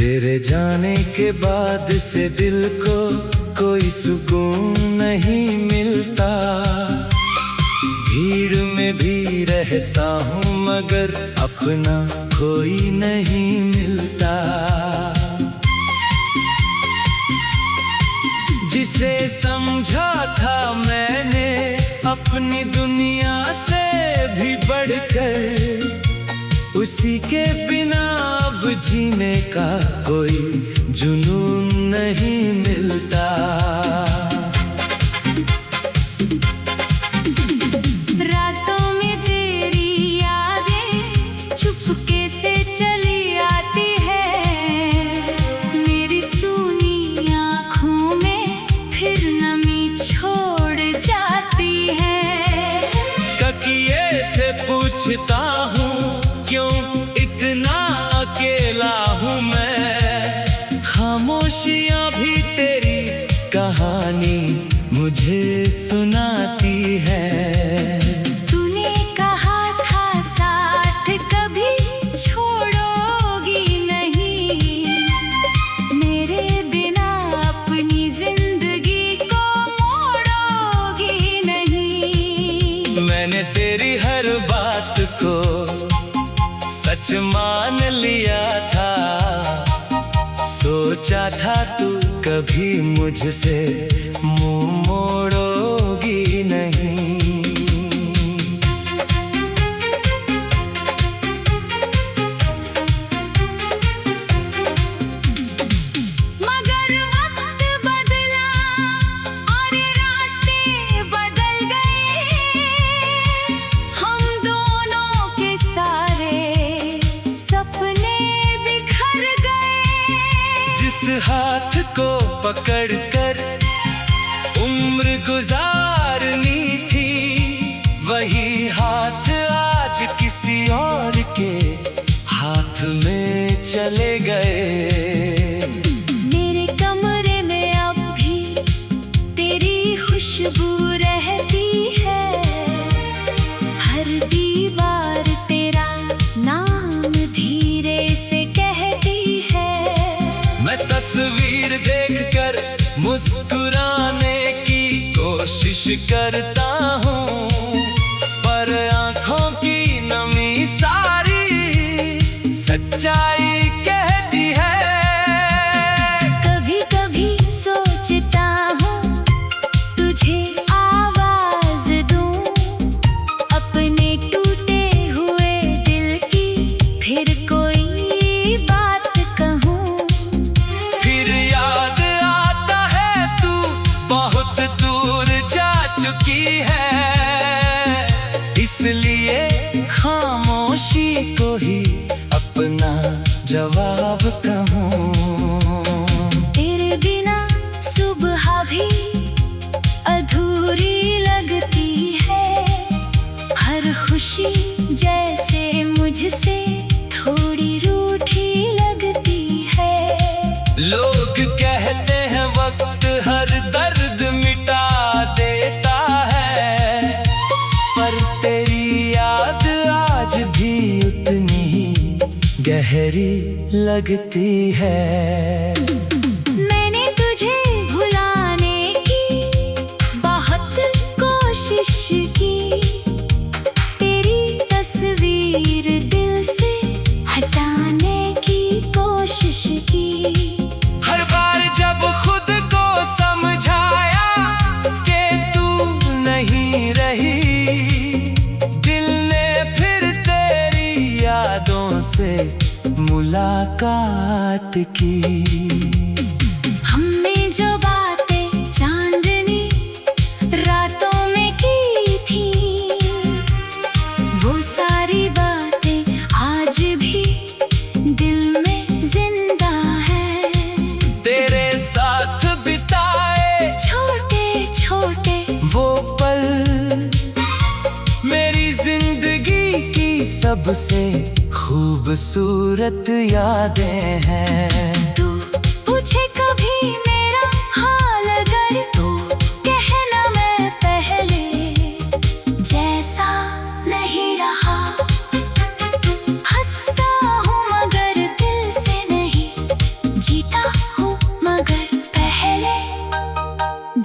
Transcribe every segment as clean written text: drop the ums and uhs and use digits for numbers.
तेरे जाने के बाद से दिल को कोई सुकून नहीं मिलता। भीड़ में भी रहता हूँ मगर अपना कोई नहीं मिलता। जिसे समझा था मैंने अपनी दुनिया से भी बढ़कर, उसी के बिना अब जीने का कोई जुनून नहीं मिलता। रातों में तेरी यादें चुपके से चली आती है। मेरी सूनी आँखों में फिर नमी छोड़ जाती है। तकिए से पूछता हूँ क्यों इतना अकेला हूँ मैं। खामोशियाँ भी तेरी कहानी मुझे सुनाती है। तूने कहा था साथ कभी छोड़ोगी नहीं, मेरे बिना अपनी जिंदगी को मोड़ोगी नहीं। मैंने तेरी हर बात को सच मान लिया था। सोचा था तू कभी मुझसे मुंह मोड़ोगी नहीं। मगर वक्त बदला और रास्ते बदल गए। हम दोनों के सारे सपने बिखर गए। जिस हाथ को पकड़कर उम्र गुजारनी थी, वही हाथ आज किसी और के हाथ में चले गए। मेरे कमरे में अब भी तेरी खुशबू रहती है। हर दीवार तेरा नाम धीरे से कहती है। मैं तस्वीर देखकर मुस्कुराने की कोशिश करता हूँ, पर आँखों की नमी सारी सच्चाई कहती है। कभी कभी सोचता हूँ तुझे आवाज दूँ, अपने टूटे हुए दिल की फिर कोई बात कहूँ। फिर याद आता है तू बहुत दूर जा चुकी है, इसलिए खामोशी को ही अपना जवाब कहूँ। तेरे बिना सुबह भी अधूरी लगती है। हर खुशी जैसे मुझसे थोड़ी रूठी लगती है। लोग कहते हैं वक्त हर दर्द मिटा देता है, पर तेरी याद आज भी उतनी ही गहरी लगती है। मैंने तुझे भुलाने की बहुत कोशिश की। तेरी तस्वीर दिल से हटाने की कोशिश की। हर बार जब खुद को समझाया कि तू नहीं रही, दिल ने फिर तेरी यादों से मुलाकात की। हमने जो बातें चांदनी रातों में की थी, वो सारी बातें आज भी दिल में जिंदा है। तेरे साथ बिताए छोटे छोटे वो पल मेरी जिंदगी की सबसे खूबसूरत यादें हैं। तू पूछे कभी मेरा हाल अगर, तो कहना मैं पहले जैसा नहीं रहा। हंसा हूँ मगर दिल से नहीं,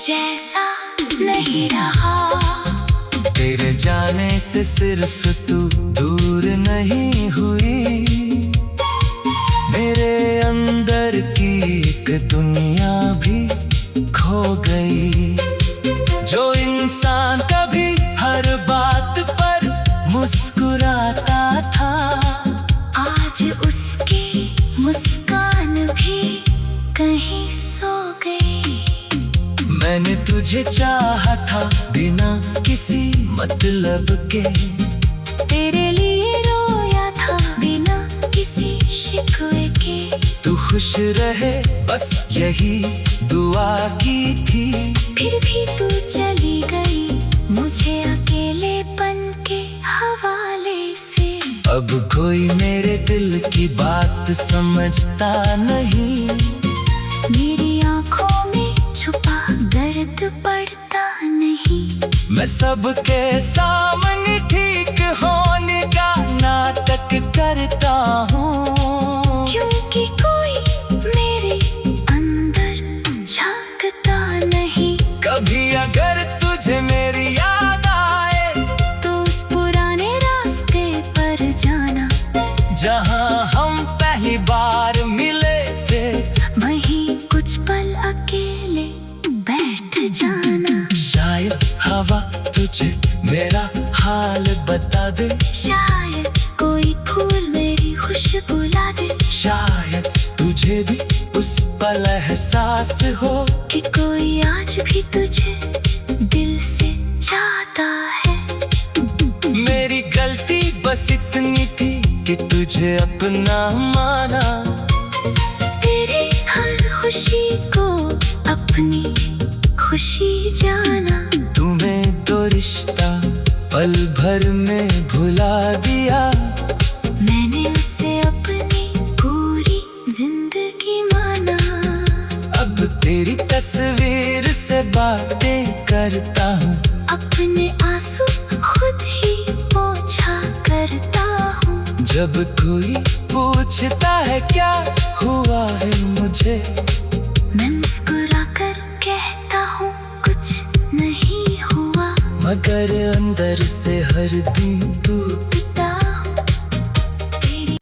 जैसा नहीं रहा। तेरे जाने से सिर्फ तू दूर नहीं हुई, मेरे अंदर की एक दुनिया भी खो गई। जो इंसान कभी हर बात पर मुस्कुराता था, आज उसकी मुस्कान भी कहीं सो गई। मैंने तुझे चाहा था बिना किसी मतलब के, तेरे लिए रोया था बिना किसी शिकवे के। तू खुश रहे बस यही दुआ की थी, फिर भी तू चली गई मुझे अकेलेपन के हवाले से। अब कोई मेरे दिल की बात समझता नहीं, मेरी आंखों में छुपा दर्द पड़ता नहीं। मैं सबके सामने ठीक होने का नाटक करता हूँ, क्योंकि कोई मेरे अंदर झांकता नहीं। कभी अगर तुझे मेरी याद आए तो उस पुराने रास्ते पर जाना, जहाँ हम पहली बार मिले थे, वहीं कुछ पल अकेले बैठ जाना। शायद हवा तुझे मेरा हाल बता दे, शायद कोई फूल मेरी खुशबू ला दे, शायद तुझे भी उस पल एहसास हो कि कोई आज भी तुझे दिल से चाहता है। मेरी गलती बस इतनी थी कि तुझे अपना माना, तेरी हर खुशी को अपनी खुशी जाना। तुम्हें तो रिश्ता पल भर में भुला दिया, मैंने उसे अपनी पूरी जिंदगी माना। अब तेरी तस्वीर से बातें करता हूँ, अपने आंसू खुद ही पोंछा करता हूँ। जब कोई पूछता है क्या हुआ है मुझे, मैं मुस्कुरा कर कहता हूँ कुछ नहीं हुआ, मगर अंदर से हर दिन टूटता हूँ तेरी।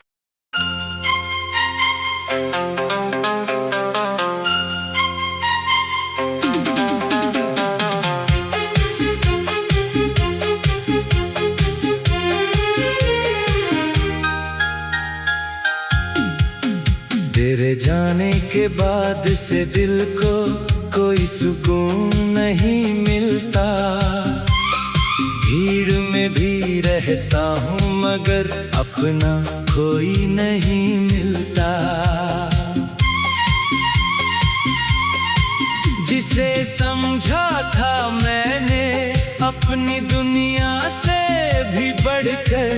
तेरे जाने के बाद से दिल को कोई सुकून नहीं मिलता, भीड़ में भी रहता हूँ मगर अपना कोई नहीं मिलता। जिसे समझा था मैंने अपनी दुनिया से भी बढ़कर,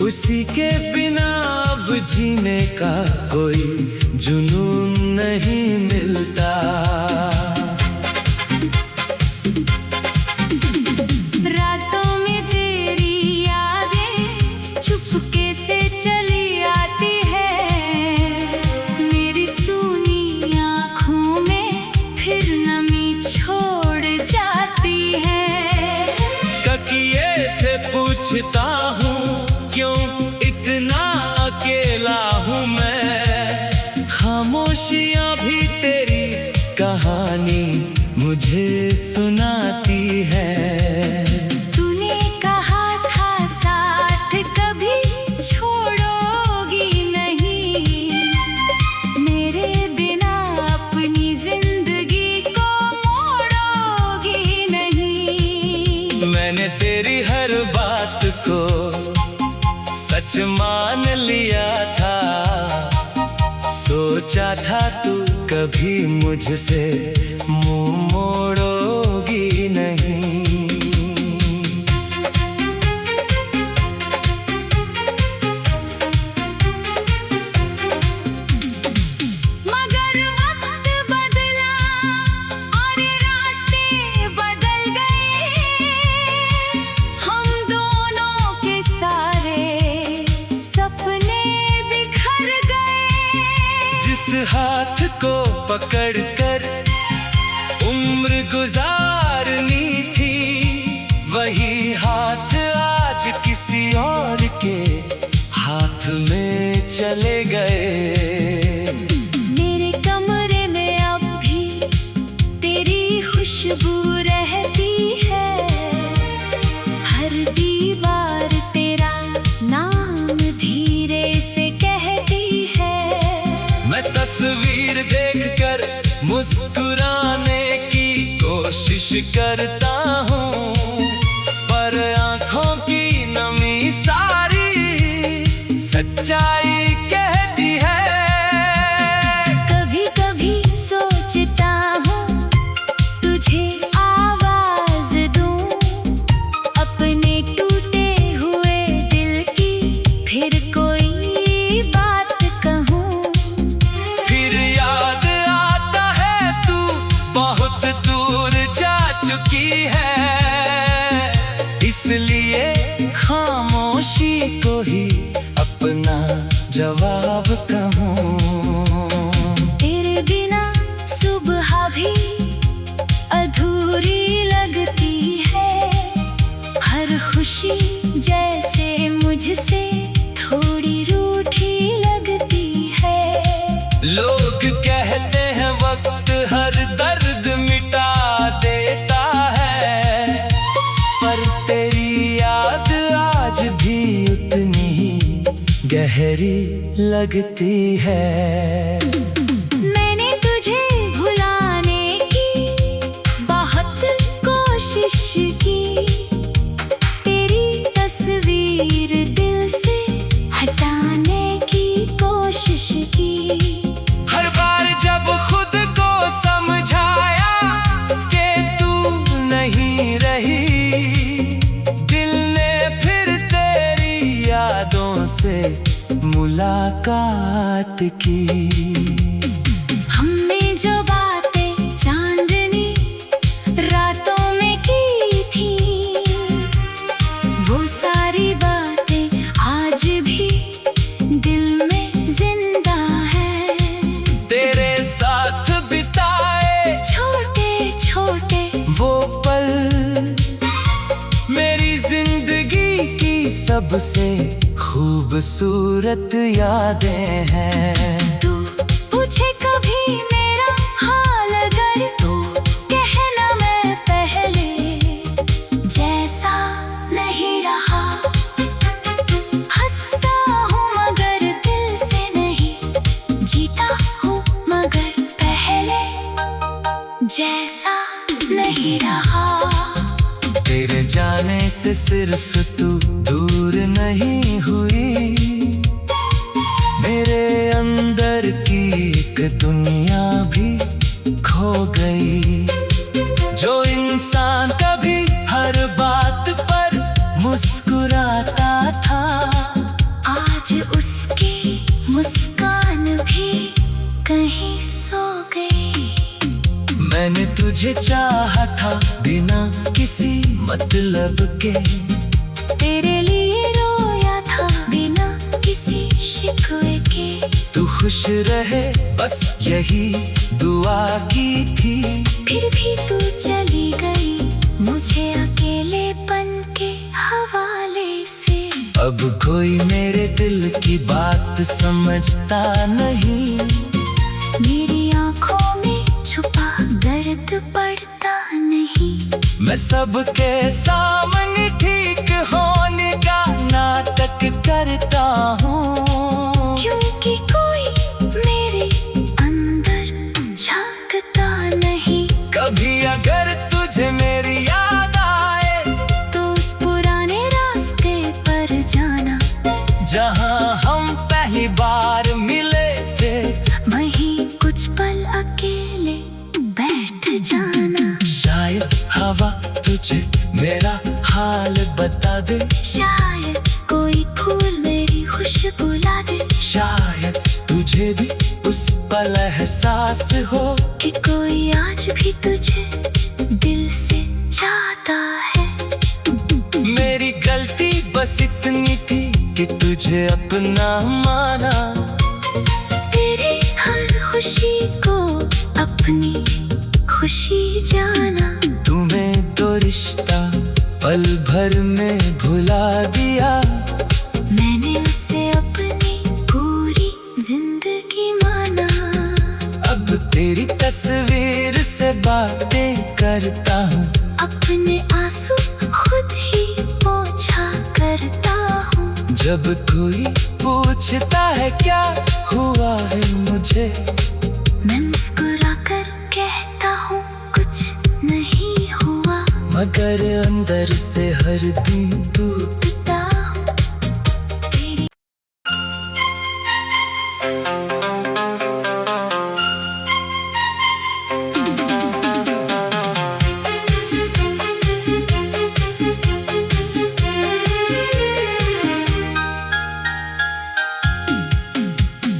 उसी के बिना अब जीने का कोई जुनून नहीं मिलता। रातों में तेरी यादें चुपके से चली आती है, मेरी सूनी आँखों में फिर नमी छोड़ जाती है। तकिए से पूछता हूँ क्यों इतना अकेला हूँ मैं, खामोशियाँ भी तेरी कहानी मुझे सुनाती है। तूने कहा था साथ कभी छोड़ोगी नहीं, मेरे बिना अपनी जिंदगी को मोड़ोगी नहीं। मैंने तेरी हर बात को सच मान लिया था, सोचा था तू कभी मुझसे मुंह मोड़ोगी नहीं। मगर वक्त बदला और रास्ते बदल गए, हम दोनों के सारे सपने बिखर गए। जिस हाथ को पकड़ कर उम्र गुजारनी थी, वही हाथ आज किसी और के हाथ में चले गए। मेरे कमरे में अब भी तेरी खुशबू रहती है, हर दीवार तेरा नाम धीरे से कहती है। मैं तस्वीर देखकर मुस्कुराने की कोशिश करता हूँ, पर आँखों की नमी सारी सच्चाई कहती है। कभी कभी सोचता हूँ तुझे आवाज दूँ, अपने टूटे हुए दिल की फिर कोई बात कहूँ। फिर याद आता है तू बहुत दूर जा चुकी है, इसलिए खामोशी को ही अपना जवाब कहूँ। तेरे बिना सुबह भी अधूरी लगती है, हर खुशी जैसे मुझसे थोड़ी रूठी लगती है। लोग कहते हैं वक्त हर दर्द मिटा देता है, पर तेरी याद आज भी उतनी ही गहरी लगती है। मैंने तुझे भुलाने की बहुत कोशिश की, तेरी तस्वीर दिल से हटाने की कोशिश की। हर बार जब खुद को समझाया कि तू नहीं रही, दिल ने फिर तेरी यादों से मुलाकात की। हमने जो बातें चांदनी रातों में की थी, वो सारी बातें आज भी दिल में जिंदा है। तेरे साथ बिताए छोटे छोटे वो पल मेरी जिंदगी की सबसे खूबसूरत यादें हैं। तू पूछे कभी मेरा हाल अगर, तू कहना मैं पहले जैसा नहीं रहा। हंसता हूँ मगर दिल से नहीं, जीता हूँ मगर पहले जैसा नहीं रहा। तेरे जाने से सिर्फ तू दूर नहीं हुई, मेरे अंदर की एक दुनिया भी खो गई। जो इंसान कभी हर बात पर मुस्कुराता था, आज उसकी मुस्कान भी कहीं सो गई। मैंने तुझे चाहा था बिना किसी मतलब के, तेरे लिए रोया था बिना किसी शिकवे के। तू खुश रहे बस यही दुआ की थी, फिर भी तू चली गई मुझे अकेलेपन के हवाले से। अब कोई मेरे दिल की बात समझता नहीं, मेरी आंखों में छुपा दर्द पड़ता नहीं। मैं सबके सामने ठीक होने का नाटक करता हूँ, क्योंकि कोई मेरे अंदर झांकता नहीं। कभी अगर तुझे मेरी याद आए तो उस पुराने रास्ते पर जाना, जहाँ हम पहली बार मिले थे, वहीं कुछ पल अकेले बैठ जाना। शायद हवा तुझे मेरा हाल बता दे, शायद कोई फूल मेरी खुशबू ला दे, शायद तुझे भी उस पल एहसास हो कि कोई आज भी तुझे दिल से चाहता है। मेरी गलती बस इतनी थी कि तुझे अपना माना, तेरी हर खुशी को अपनी खुशी जाना। तुम्हें तो रिश्ता पल भर में भुला दिया। मैंने उसे अपनी पूरी जिंदगी माना। अब तेरी तस्वीर से बातें करता हूँ। अपने आंसू खुद ही पोंछा करता हूँ। जब कोई पूछता है क्या हुआ है मुझे, मैं मुस्कुराकर कहता हूँ कुछ नहीं हुआ। मगर अंदर से हर दिन टूटता हूँ तेरी।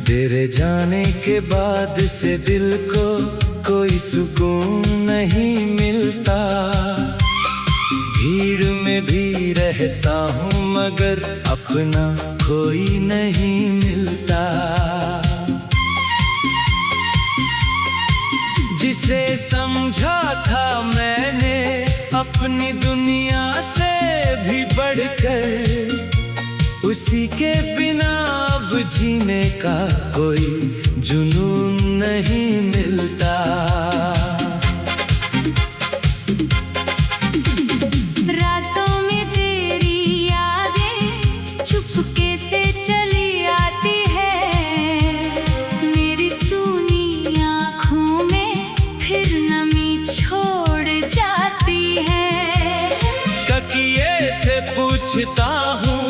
तेरे जाने के बाद से दिल को कोई सुकून नहीं मिलता। भीड़ में भी रहता हूँ मगर अपना कोई नहीं मिलता। जिसे समझा था मैंने अपनी दुनिया से भी बढ़कर, उसी के बिना अब जीने का कोई जुनून नहीं मिलता। रातों में तेरी यादें चुपके से चली आती है। मेरी सूनी आँखों में फिर नमी छोड़ जाती है। तकिए से पूछता हूँ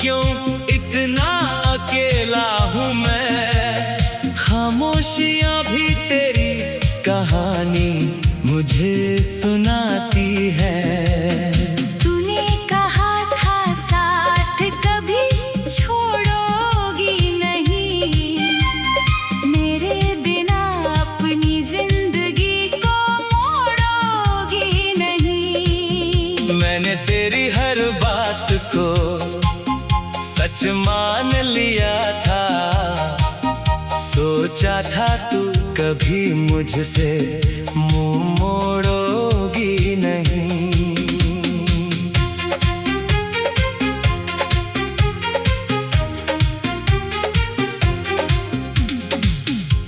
क्यों इतना अकेला हूँ मैं। खामोशियाँ भी तेरी कहानी मुझे सुनाती है। तूने कहा था साथ कभी छोड़ोगी नहीं। मेरे बिना अपनी जिंदगी को मोड़ोगी नहीं। मैंने तेरी हर बात को सच मान लिया था। सोचा था तू कभी मुझसे मुंह मोड़ोगी नहीं।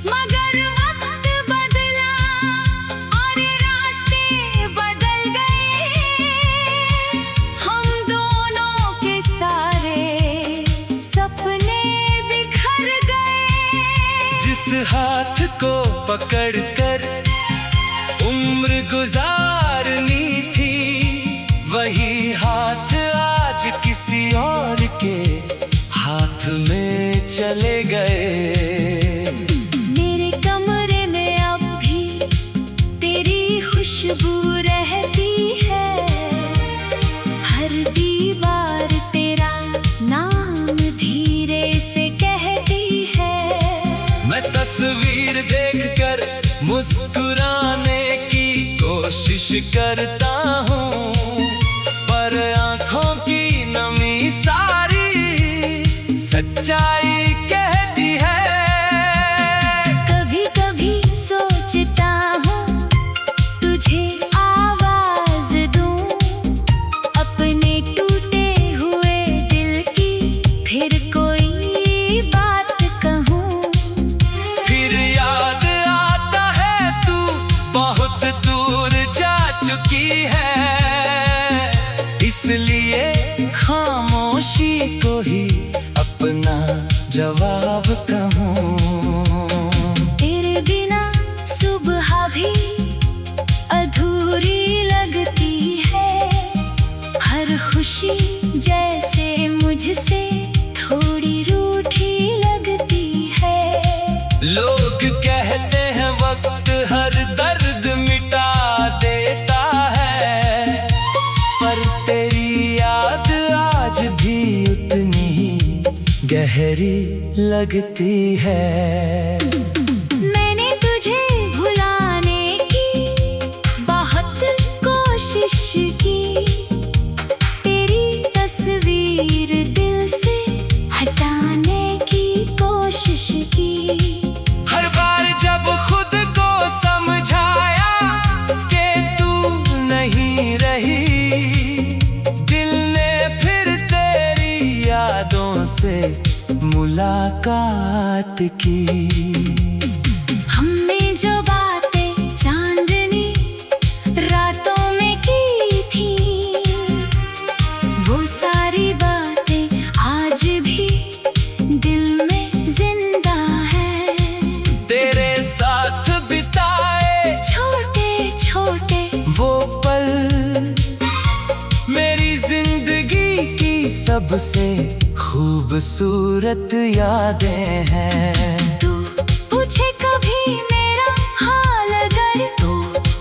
मगर वक्त बदला और रास्ते बदल गए। हम दोनों के सारे सपने बिखर गए। जिस हाथ को पकड़कर उम्र गुजारनी थी, वही हाथ आज किसी और के हाथ में चले गए। मेरे कमरे में अब भी तेरी खुशबू रहती है। हर दीवार तेरा नाम धीरे से कहती है। मैं तस्वीर देखकर मुस्कुराने की कोशिश करता हूँ, पर आँखों की नमी सारी सच्चाई कहती है। कभी कभी सोचता हूँ तुझे आवाज दूँ। अपने टूटे हुए दिल की फिर कोई बात कहूँ। फिर याद आता है तू बहुत दूर जा चुकी है। इसलिए खामोशी को ही अपना जवाब कहूँ। तेरे बिना सुबह भी अधूरी लगती है। हर खुशी जैसे मुझसे थोड़ी रूठी लगती है। लोग कहते हैं वक्त हर दर्द मिटा देता है, पर तेरी याद आज भी उतनी ही गहरी लगती है। मैंने तुझे भुलाने की बहुत कोशिश की। तेरी तस्वीर दिल से हटाने की कोशिश की। हर बार जब खुद को समझाया मुलाकात की। हमने जो बातें चांदनी रातों में की थी, वो सारी बातें आज भी दिल में जिंदा है। तेरे साथ बिताए छोटे छोटे वो पल मेरी जिंदगी की सबसे खूबसूरत यादें हैं। तू पूछे कभी मेरा हाल अगर तो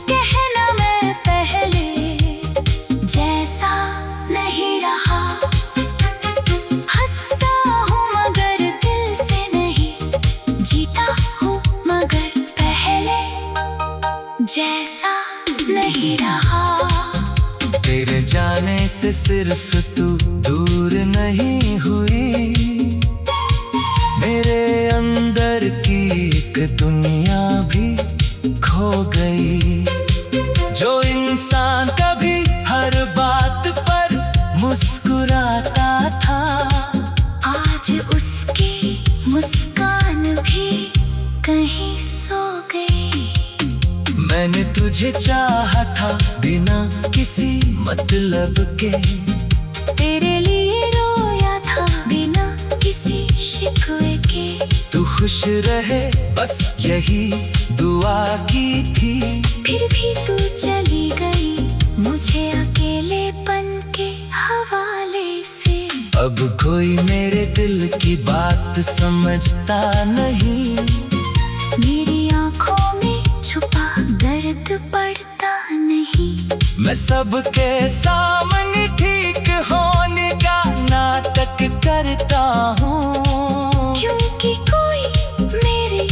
कहना मैं पहले जैसा नहीं रहा। हंसता हूँ मगर दिल से नहीं, जीता हूँ मगर पहले जैसा नहीं रहा। तेरे जाने से सिर्फ तू दूर नहीं हुई, मेरे अंदर की एक दुनिया भी खो गई। जो इंसान कभी हर बात पर मुस्कुराता था, आज उसकी मुस्कान भी कहीं सो गई। मैंने तुझे चाहा था बिना किसी मतलब के, तेरे लिए रोया था बिना किसी शिकवे के। तू खुश रहे बस यही दुआ की थी। फिर भी तू चली गई मुझे अकेलेपन के हवाले से। अब कोई मेरे दिल की बात समझता नहीं, मेरी आंखों में छुपा दर्द पड़ता नहीं। मैं सबके सामने ठीक होने का नाटक करता हूँ, क्योंकि कोई मेरे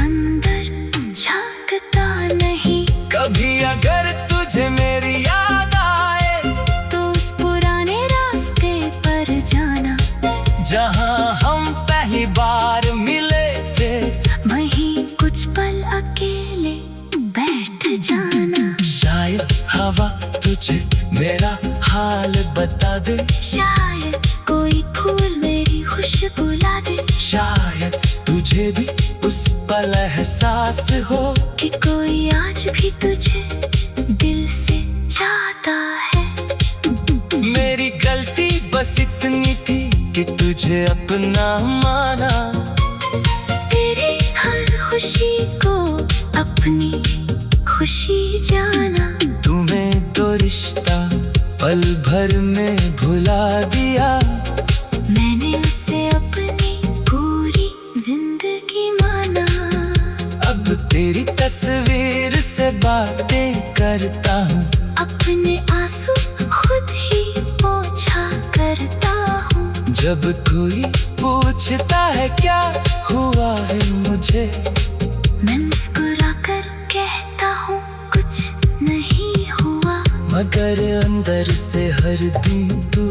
अंदर झांकता नहीं। कभी अगर तुझे मेरी याद आए तो उस पुराने रास्ते पर जाना, जहाँ हम पहली बार मिले थे, वहीं कुछ पल अकेले बैठ जाना। शायद हवा तुझे मेरा हाल बता दे, शायद कोई फूल मेरी खुशबू ला दे। शायद तुझे भी उस पल एहसास हो कि कोई आज भी तुझे दिल से चाहता है। मेरी गलती बस इतनी थी कि तुझे अपना माना, तेरी हर खुशी को अपनी खुशी जाना। तुम्हें तो रिश्ता पल भर में भुला दिया, मैंने उसे अपनी पूरी जिंदगी माना। अब तेरी तस्वीर से बातें करता हूँ, अपने आंसू खुद ही पोंछा करता हूँ। जब कोई पूछता है क्या हुआ है मुझे, मैं मुस्कुरा कर कहता हूँ कुछ नहीं हुआ। मगर अंदर से हर दिन तू